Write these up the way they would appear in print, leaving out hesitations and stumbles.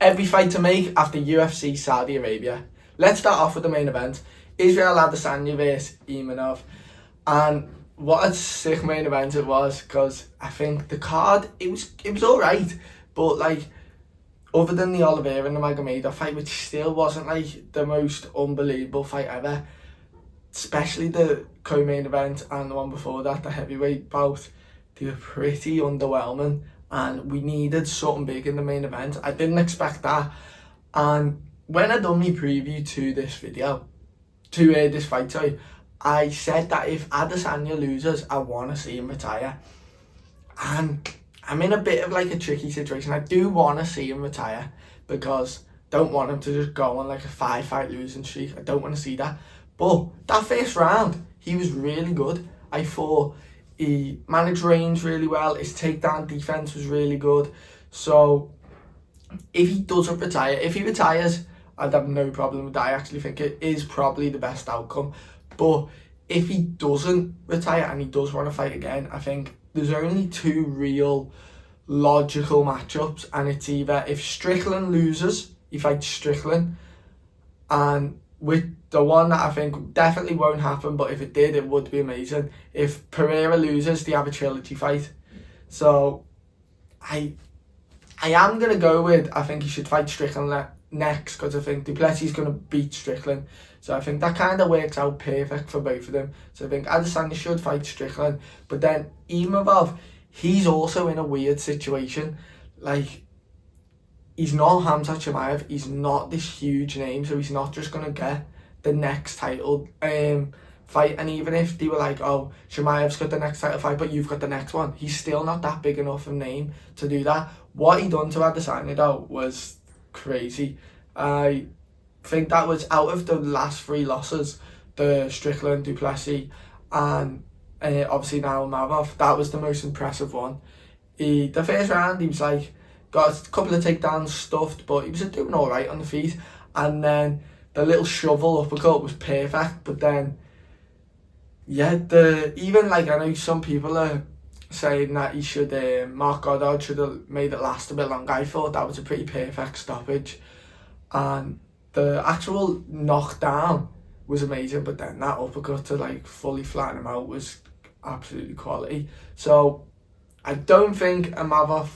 every fight to make after UFC Saudi Arabia. Let's start off with the main event. Israel Adesanya vs Imanov. And what a sick main event it was, because I think the card, it was alright, but like, other than the Oliveira and the Magomedov fight, which still wasn't like the most unbelievable fight ever, especially the co-main event and the one before that, the heavyweight bout, they were pretty underwhelming, and we needed something big in the main event. I didn't expect that, and when I done my preview to this video, to this fight, sorry, I said that if Adesanya loses, I want to see him retire. And I'm in a bit of like a tricky situation. I do want to see him retire, because I don't want him to just go on like a 5-fight losing streak. I don't want to see that. But that first round, he was really good. I thought he managed range really well. His takedown defense was really good. So if he doesn't retire, if he retires, I'd have no problem with that. I actually think it is probably the best outcome. But if he doesn't retire and he does want to fight again, I think there's only two real logical matchups, and it's either if Strickland loses, he fights Strickland, and with the one that I think definitely won't happen, but if it did, it would be amazing. If Pereira loses, they have a trilogy fight. So I am going to go with, I think he should fight Strickland next, because I think Duplessis is going to beat Strickland. So I think that kind of works out perfect for both of them. So I think Adesanya should fight Strickland. But then Imavov, he's also in a weird situation. Like, he's not Hamzat Chimaev. He's not this huge name, so he's not just going to get the next title fight. And even if they were like, oh, Chimaev's got the next title fight, but you've got the next one, he's still not that big enough a name to do that. What he done to Adesanya, though, was crazy. I think that was, out of the last 3 losses, the Strickland, Duplessis, and obviously now Imavov, that was the most impressive one. The first round, he was like, got a couple of takedowns stuffed, but he was doing all right on the feet. And then the little shovel uppercut was perfect. But then, yeah, even like, I know some people are saying that he should, Mark Goddard should have made it last a bit longer. I thought that was a pretty perfect stoppage. And the actual knockdown was amazing, but then that uppercut to like fully flatten him out was absolutely quality. So I don't think Imavov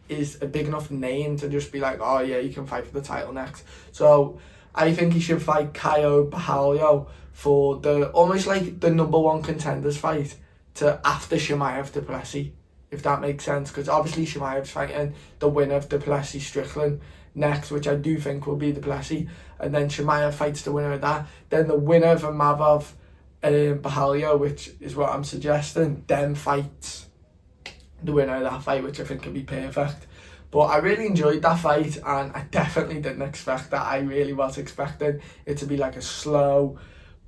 is a big enough name to just be like, oh yeah, you can fight for the title next. So I think he should fight Caio Borralho for the almost like the #1 contenders fight to after Chimaev Duplessis, if that makes sense, because obviously Chimaev's fighting the winner of Duplessis Strickland next, which I do think will be Duplessis, and then Chimaev fights the winner of that, then the winner of Imavov Borralho, which is what I'm suggesting, then fights the winner of that fight, which I think could be perfect. But I really enjoyed that fight, and I definitely didn't expect that. I really was expecting it to be like a slow,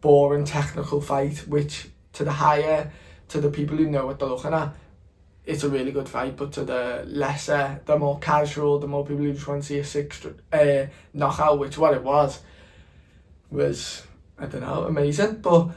boring, technical fight, which to the people who know what they're looking at, it's a really good fight. But to the lesser, the more casual, the more people who just want to see a 6 knockout, which what it was, I don't know, amazing. But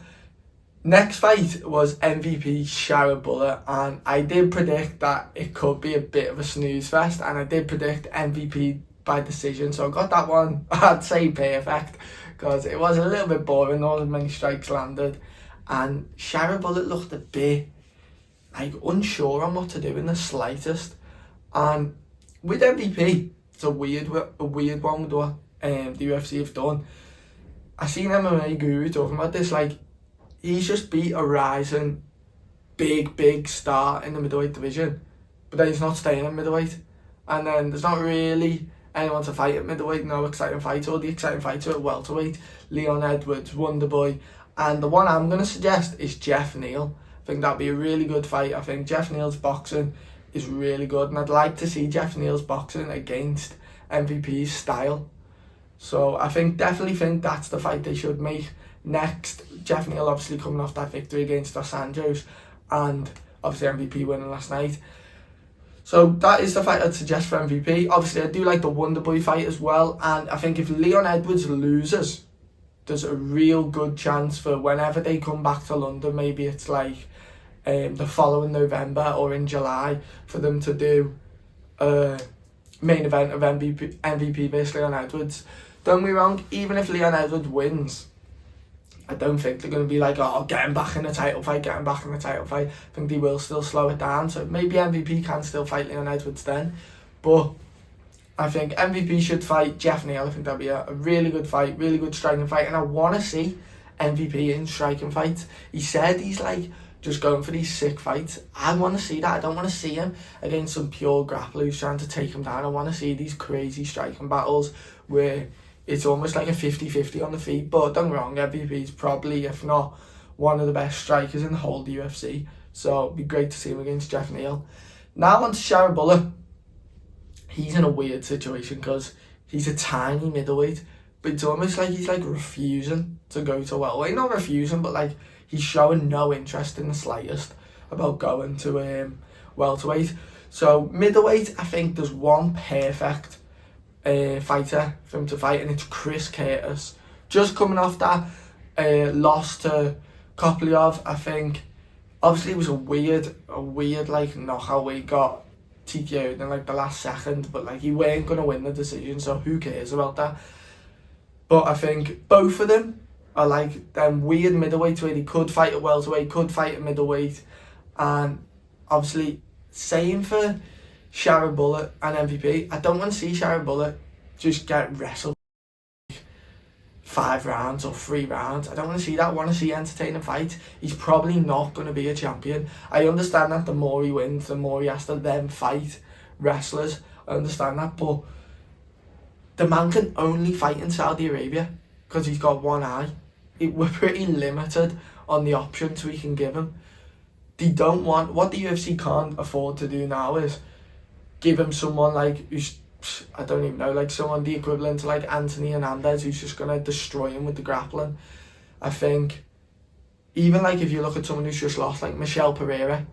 next fight was MVP Sharabullah, and I did predict that it could be a bit of a snooze fest, and I did predict MVP by decision, so I got that one, I'd say perfect, because it was a little bit boring, not as many strikes landed, and Sharabullah looked a bit like unsure on what to do in the slightest. And with MVP, it's a weird one with what the UFC have done. I seen MMA Guru talking about this, like, he's just beat a rising big star in the middleweight division, but then he's not staying in middleweight, and then there's not really anyone to fight at middleweight, no exciting fighter. All the exciting fighter at welterweight, Leon Edwards, Wonderboy, and the one I'm going to suggest is Jeff Neal. I think that'd be a really good fight. I think Jeff Neal's boxing is really good, and I'd like to see Jeff Neal's boxing against MVP's style. So I definitely think that's the fight they should make next. Jeff Neal obviously coming off that victory against Dos Anjos, and obviously MVP winning last night. So that is the fight I'd suggest for MVP. Obviously I do like the Wonderboy fight as well, and I think if Leon Edwards loses, there's a real good chance for whenever they come back to London, maybe it's like the following November or in July, for them to do a main event of MVP versus Leon Edwards. Don't be wrong, even if Leon Edwards wins, I don't think they're going to be like, oh, get him back in the title fight, get him back in the title fight. I think they will still slow it down. So maybe MVP can still fight Leon Edwards then. But I think MVP should fight Jeff Neal. I think that'd be a really good fight, really good striking fight. And I want to see MVP in striking fights. He said he's like just going for these sick fights. I want to see that. I don't want to see him against some pure grappler who's trying to take him down. I want to see these crazy striking battles where it's almost like a 50-50 on the feet. But don't get me wrong, MVP's probably, if not one of the best strikers in the whole of the UFC. So it'd be great to see him against Jeff Neal. Now on to Sharabullah. He's in a weird situation because he's a tiny middleweight, but it's almost like he's like refusing to go to welterweight. Not refusing, but like he's showing no interest in the slightest about going to welterweight. So middleweight, I think there's one perfect fighter for him to fight, and it's Chris Curtis. Just coming off that loss to Koplyov, I think. Obviously, it was a weird like knockout where he got TKO'd in like the last second, but like he weren't gonna win the decision, so who cares about that? But I think both of them are like them weird middleweights where they could fight at welterweight, could fight at middleweight, and obviously same for Sharabullah and MVP. I don't want to see Sharabullah just get wrestled 5 rounds or 3 rounds. I don't want to see that. I want to see entertaining fights. He's probably not going to be a champion. I understand that the more he wins, the more he has to then fight wrestlers. I understand that, but the man can only fight in Saudi Arabia because he's got one eye. We're pretty limited on the options we can give him. They don't want, what the UFC can't afford to do now is give him someone like who's, I don't even know, like someone the equivalent to like Anthony Hernandez who's just going to destroy him with the grappling. I think even like if you look at someone who's just lost, like Michel Pereira,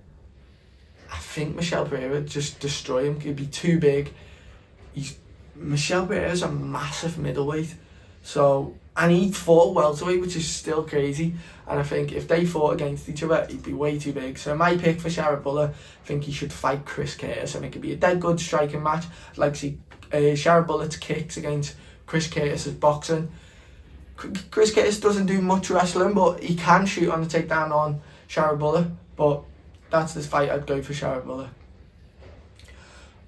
I think Michel Pereira would just destroy him. He'd be too big. Michel Pereira's a massive middleweight, so, and he fought welterweight, which is still crazy. And I think if they fought against each other, he'd be way too big. So my pick for Sharabullah, I think he should fight Chris Curtis. I think it'd be a dead good striking match. I'd like to see Sharabullah's kicks against Chris Curtis's boxing. Chris Curtis doesn't do much wrestling, but he can shoot on the takedown on Sharabullah. But that's this fight, I'd go for Sharabullah.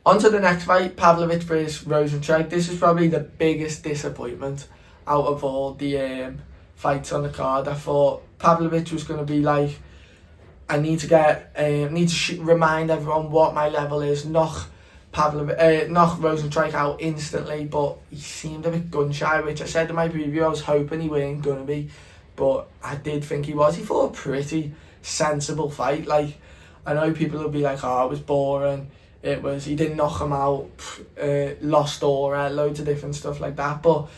On to the next fight, Pavlovich versus Rosenstrike. This is probably the biggest disappointment out of all the fights on the card. I thought Pavlovich was going to be like, I need to remind everyone what my level is, knock Rosenstrike out instantly, but he seemed a bit gun shy, which I said in my preview I was hoping he weren't going to be, but I did think he was. He fought a pretty sensible fight. Like, I know people will be like, oh, it was boring. He didn't knock him out, lost aura, loads of different stuff like that. But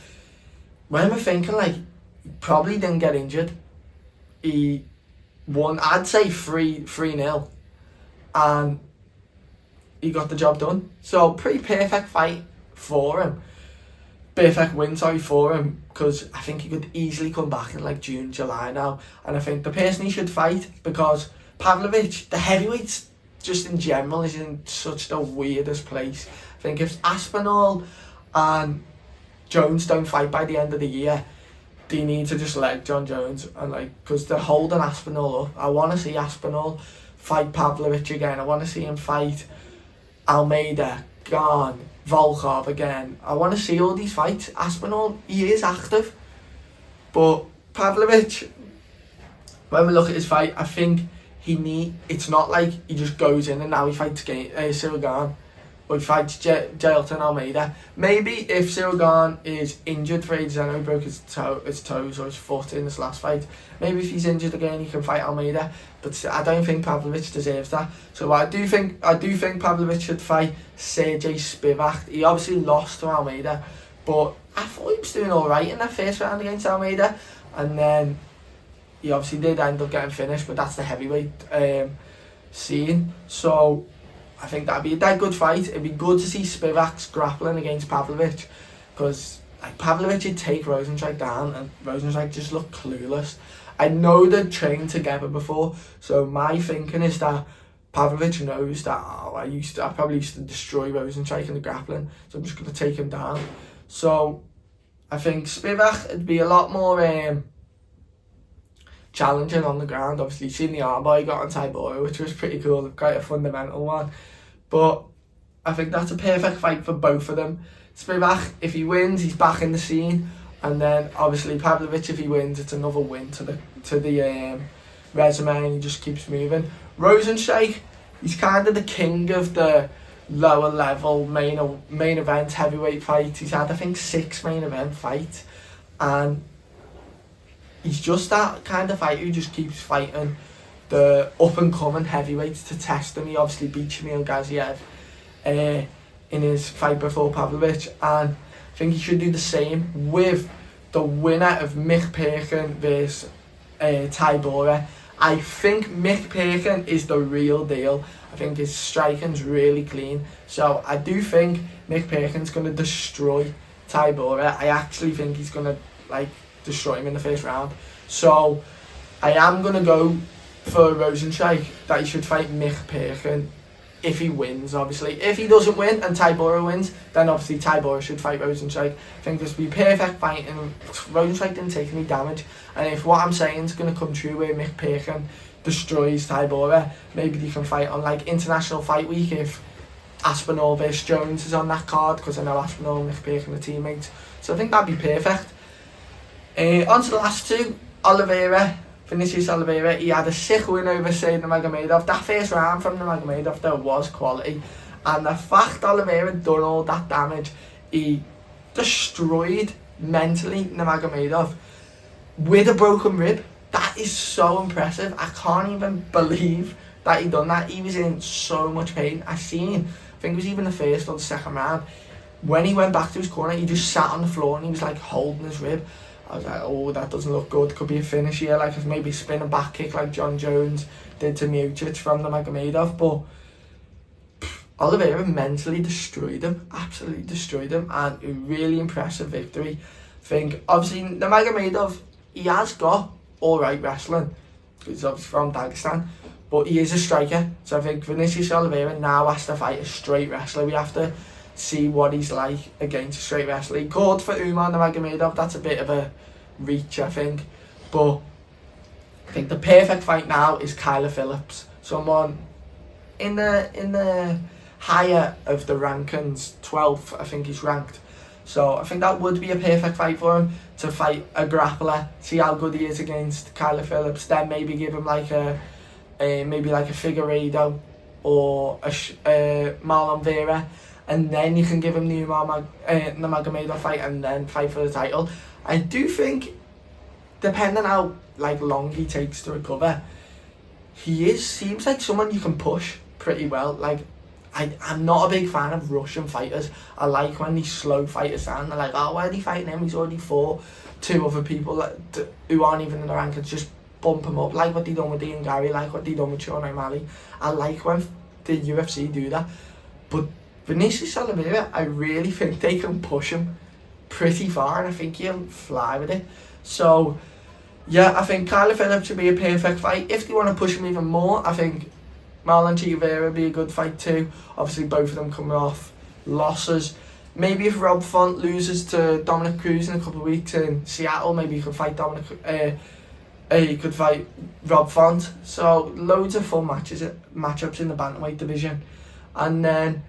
when we're thinking, like, he probably didn't get injured. He won, I'd say 3-0, and he got the job done. So, pretty perfect fight for him. Perfect win, for him, because I think he could easily come back in like June, July now. And I think the person he should fight, because Pavlovich, the heavyweights, just in general, is in such the weirdest place. I think if Aspinall and Jones don't fight by the end of the year, they need to just let John Jones, and like, because they're holding Aspinall up. I want to see Aspinall fight Pavlovich again. I want to see him fight Almeida, Gane, Volkov again. I want to see all these fights. Aspinall, he is active, but Pavlovich, when we look at his fight, I think it's not like he just goes in and now he fights Cyril Gane, or he fights Jailton Almeida. Maybe if Cyril Gane is injured for ages, I know he broke his toes or his foot in this last fight, maybe if he's injured again he can fight Almeida, but I don't think Pavlovich deserves that. So I do think Pavlovich should fight Sergey Spivak. He obviously lost to Almeida, but I thought he was doing alright in that first round against Almeida, and then he obviously did end up getting finished, but that's the heavyweight scene. So I think that'd be a dead good fight. It'd be good to see Spivak's grappling against Pavlovich, because like, Pavlovich would take Rosenstrike down and Rosenstrike just looked clueless. I know they'd trained together before, so my thinking is that Pavlovich knows that I probably used to destroy Rosenstrike in the grappling, so I'm just going to take him down. So I think Spivak would be a lot more challenging on the ground. Obviously, seen the armbar he got on Tybura, which was pretty cool, quite a fundamental one. But I think that's a perfect fight for both of them. Spivak, if he wins, he's back in the scene, and then obviously Pavlovich, if he wins, it's another win to the resume, and he just keeps moving. Rosenstrike, he's kind of the king of the lower level main event heavyweight fights. He's had, I think, 6 main event fights, and he's just that kind of fighter who just keeps fighting the up and coming heavyweights to test him. He obviously beat Shamil Gaziev in his fight before Pavlovich, and I think he should do the same with the winner of Mick Perkin versus Tybura. I think Mick Perkin is the real deal. I think his striking's really clean, so I do think Mick Perkin's going to destroy Tybura. I actually think he's going to destroy him in the first round. So I am going to go for Rosenstrike that he should fight Mick Perkin if he wins, obviously. If he doesn't win and Tybura wins, then obviously Tybura should fight Rosenstrike. I think this would be perfect fight, and Rosenstrike didn't take any damage. And if what I'm saying is going to come true where Mick Perkin destroys Tybura, maybe they can fight on International Fight Week if Aspinall vs Jones is on that card, because I know Aspinall and Mick Perkin are teammates. So I think that'd be perfect. On to the last two. Vinicius Oliveira, he had a sick win over Said Nurmagomedov. That first round from Nurmagomedov there was quality, and the fact Oliveira done all that damage, he destroyed mentally Nurmagomedov with a broken rib. That is so impressive. I can't even believe that he done that. He was in so much pain. I think it was even the first or the second round, when he went back to his corner, he just sat on the floor and he was holding his rib. I was like, oh, that doesn't look good. Could be a finish here, maybe spin a back kick like John Jones did to Miocic from the Nurmagomedov. But Oliveira mentally destroyed him, absolutely destroyed him, and a really impressive victory. I think, obviously, Nurmagomedov, he has got alright wrestling. He's obviously from Dagestan, but he is a striker. So I think Vinicius Oliveira now has to fight a straight wrestler. We have to see what he's like against a straight wrestler. He called for Umar Nurmagomedov. That's a bit of a reach, I think. But I think the perfect fight now is Kyler Phillips. Someone in the higher of the rankings, 12th, I think he's ranked. So I think that would be a perfect fight for him, to fight a grappler, see how good he is against Kyler Phillips, then maybe give him a Figueiredo or a Marlon Vera, and then you can give him the Nurmagomedov fight and then fight for the title. I do think, depending how long he takes to recover, seems like someone you can push pretty well. I'm not a big fan of Russian fighters. I like when these slow fighters down. They're like, oh, why are they fighting him? He's already fought 2 other people who aren't even in the rankings. Just bump him up, like what they done with Ian Gary, like what they done with Sean O'Malley. I like when the UFC do that. But Vinicius Oliveira, I really think they can push him pretty far, and I think he'll fly with it. So yeah, I think Kyler Phillips should be a perfect fight. If they want to push him even more, I think Marlon Chigueira would be a good fight too. Obviously both of them coming off losses. Maybe if Rob Font loses to Dominic Cruz in a couple of weeks in Seattle, maybe he could fight he could fight Rob Font. So loads of fun matchups in the bantamweight division. And then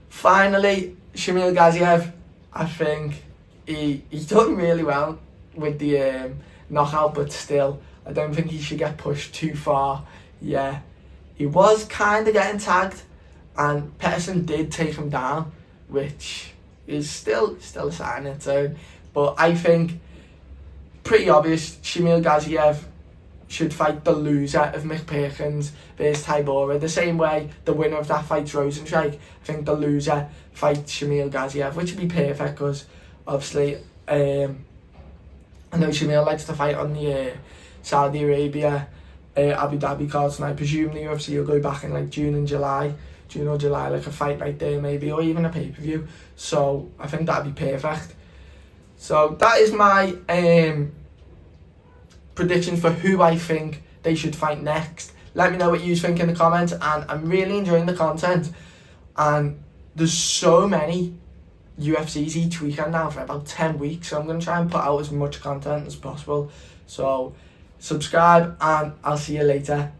finally, Shamil Gaziev, I think he's done really well with the knockout, but still, I don't think he should get pushed too far. Yeah, he was kind of getting tagged, and Peterson did take him down, which is still a sign in its own. But I think, pretty obvious, Shamil Gaziev should fight the loser of Mick Perkins versus Tybura. The same way the winner of that fights Rosenstrike, I think the loser fights Shamil Gaziev, which would be perfect because obviously I know Shamil likes to fight on the Saudi Arabia, Abu Dhabi cards, and I presume the UFC will go back in June or July, a fight right there maybe, or even a pay-per-view. So I think that'd be perfect. So that is my predictions for who I think they should fight next. Let me know what you think in the comments, and I'm really enjoying the content. And there's so many UFCs each weekend now for about 10 weeks, so I'm going to try and put out as much content as possible. So subscribe, and I'll see you later.